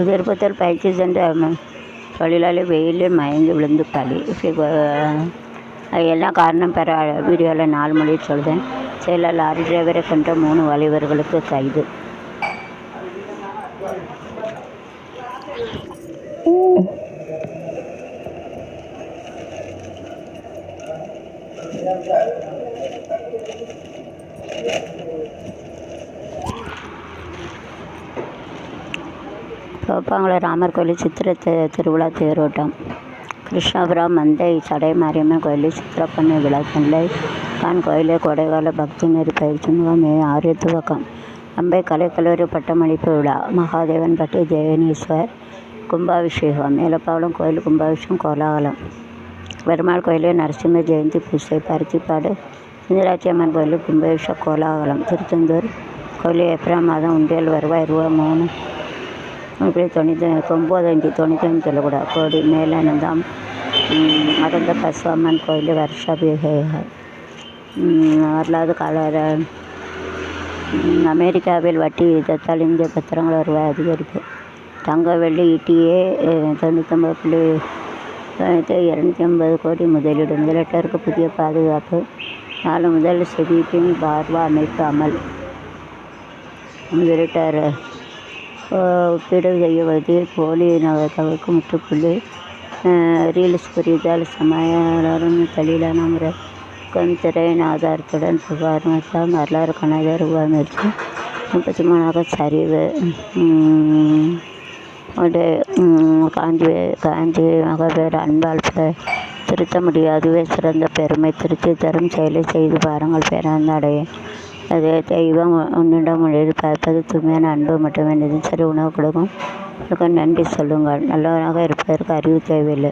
திருப்பத்தூர் பயிற்சி சென்ற தொழிலாளி வெயிலில் மயங்கி விழுந்து பலி. அது எல்லாம் காரணம் பெற வீடியோவில் 4 மொழி சொல்கிறேன். சேலம் லாரி டிரைவரை கொன்ற 3 வாலிபர்களுக்கு கைது. தோப்பாங்குளம் ராமர் கோயில் சித்திரை திருவிழா தேரோட்டம். கிருஷ்ணாபுரம் மந்தை சடை மாரியம்மன் கோயிலில் சித்திரப்பண்ணை விழா நெல்லை கான் கோயிலில் கோடைகால பக்தி நெறி பயிற்சி முகாம் மே 6 துவக்கம். அம்பை கலைக்கல்லூரி பட்டமளிப்பு விழா. மகாதேவன்பட்டி தேவனீஸ்வர் கும்பாபிஷேகம். மேலப்பாளையம் கோயில் கும்பாபிஷேகம் கோலாகலம். பெருமாள் கோயிலில் நரசிம்ம ஜெயந்தி பூஜை. பருத்திப்பாடு இந்திராட்சி அம்மன் கோயிலில் கும்பாபிஷேகம் கோலாகலம். திருச்செந்தூர் கோயிலில் ஏப்ரல் மாதம் உண்டியல் வருவாய் ரூ. 3,95 சொல்லக்கூடாது கோடி. மேலானந்தம் அடர்ந்த பசுவம்மன் கோயில் வருஷாபிஷேகம். வரலாறு கால அமெரிக்காவில் வட்டி விகிதத்தால் இந்திய பத்திரங்கள் வருவாய் அதிகரிப்பு. தங்க வெள்ளி ETA 99.250 கோடி முதலீடு. முதலீட்டருக்கு புதிய பாதுகாப்பு. 4 முதல் செபிபின் பார்வா அமைப்பு அமல். முதலீட்டர் ஒப்பீடு செய்வதில் போலி தகவலுக்கு முற்றுப்புள்ளி. ரீல்ஸ் புரிதல் சமையலரும் தொழிலான முறை திரையின் ஆதாரத்துடன் புகார் மொத்தம் வரலாறு காணாத ரூபாய் முயற்சி 33ஆக சரிவு. காஞ்சி மகப்பேர் அன்பால் திருத்த முடியாதுவே சிறந்த பெருமை. திருத்தி தரும் செயலை செய்து பாருங்கள் பேரானந்த அடைய. அதே தெய்வம் உன்னிடம் மொழியில் பார்ப்பது தூய்மையான அன்பு மட்டுமே. தினசரி உணவு கொடுக்கும் நன்றி சொல்லுங்கள். நல்லவராக இருப்பதற்கு அறிவு தேவையில்லை,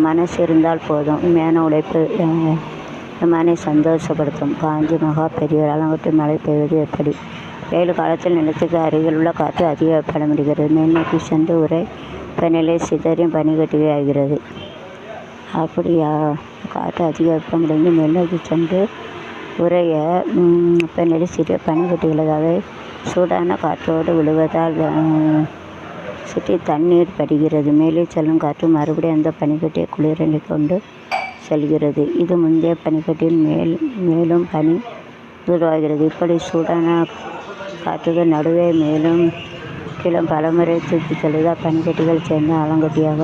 மனசு இருந்தால் போதும். உண்மையான உழைப்பு மனை சந்தோஷப்படுத்தும். காஞ்சி மகா பெரியவர். ஆலங்கட்டி மழை பெய்வது எப்படி? வெயில் காலத்தில் நிலத்துக்கு அருகில் உள்ள காற்று அதிக வெப்பமடைகிறது. மேல் நோக்கி சென்று உரை வெப்பநிலை சிதறியும் பனிக்கட்டியே ஆகிறது. அப்படியா? காற்று அதிக வெப்பமடைந்து மேல் நோக்கி சென்று உரைய வெப்பநிலை சிறிய பனிக்கட்டிகளது. அவை சூடான காற்றோடு விழுவதால் சுற்றி தண்ணீர் படுகிறது. மேலே செல்லும் காற்று மறுபடியும் அந்த பனிக்கட்டியை குளிரலை கொண்டு செல்கிறது. இது முந்தைய பனிக்கட்டியில் மேலும் பனி உருவாகிறது. இப்படி சூடான காற்றுகள் நடுவே மேலும் கீழும் பலமுறை தூக்கி செல்வதால் பனிக்கட்டிகள் சேர்ந்து ஆலங்கட்டியாக